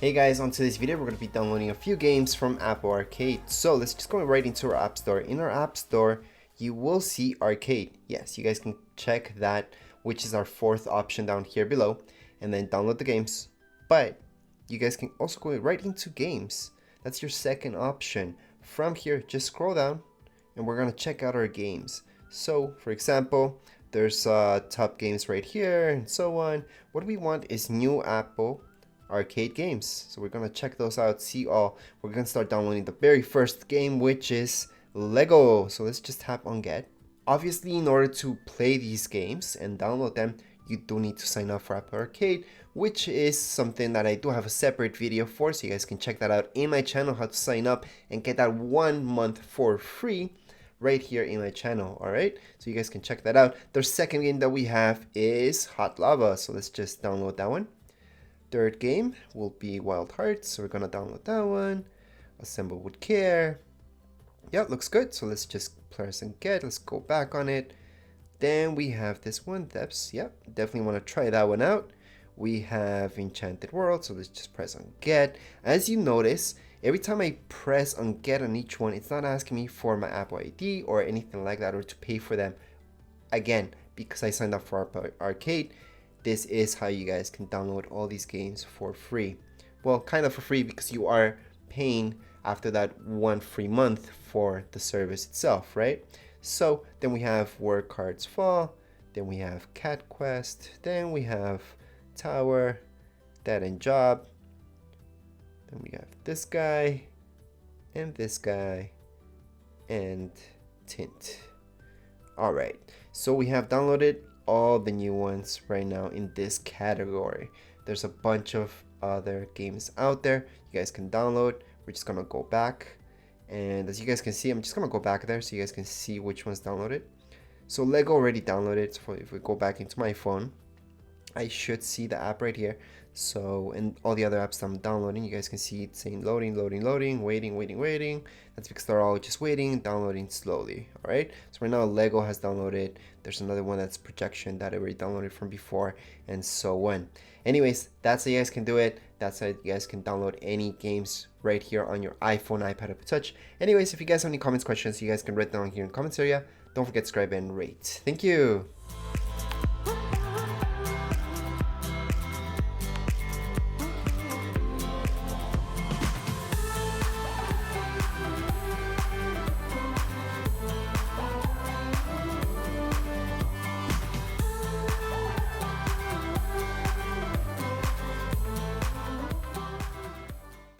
Hey guys, on today's video we're going to be downloading a few games from Apple Arcade. So let's just go right into our App Store. In our App Store, you will see Arcade. Yes, you guys can check that, which is our fourth option down here below, and then download the games. But you guys can also go right into Games. That's your second option. From here, just scroll down, and we're going to check out our games. So, for example, there's top games right here, and so on. What we want is new Apple Arcade games, so we're gonna check those out, see all. We're gonna start downloading the very first game, which is Lego. So let's just tap on get. Obviously, in order to play these games and download them, you do need to sign up for Apple Arcade, which is something that I do have a separate video for, so you guys can check that out in my channel, how to sign up and get that 1 month for free right here in my channel. All right, so you guys can check that out. The second game that we have is Hot Lava, so let's just download that one. Third game will be Wild Hearts, so we're gonna download that one. Assemble with care. Yeah, looks good. So let's just press and get. Let's go back on it. Then we have this one, Depths. Yep, definitely want to try that one out. We have Enchanted World, so let's just press on get. As you notice, every time I press on get on each one, it's not asking me for my Apple ID or anything like that, or to pay for them. Again, because I signed up for Apple Arcade, this is how you guys can download all these games for free. Well, kind of for free, because you are paying after that 1 free month for the service itself, right? So then we have Where Cards Fall, then we have Cat Quest, then we have Tower, Dead End Job, then we have this guy, and Tint. Alright, so we have downloaded all the new ones right now in this category. There's a bunch of other games out there you guys can download. We're just gonna go back, and as you guys can see, I'm just gonna go back there so you guys can see which one's downloaded. So Lego already downloaded. So if we go back into my phone, I should see the app right here. So, and all the other apps that I'm downloading, you guys can see it saying loading, waiting. That's because they're all just waiting, downloading slowly. All right, so right now Lego has downloaded. There's another one that's Projection that I already downloaded from before, and so on. Anyways, that's how you guys can do it. That's how you guys can download any games right here on your iPhone, iPad, or Touch. Anyways, if you guys have any comments, questions, you guys can write down here in the comments area. Don't forget to subscribe and rate. Thank you.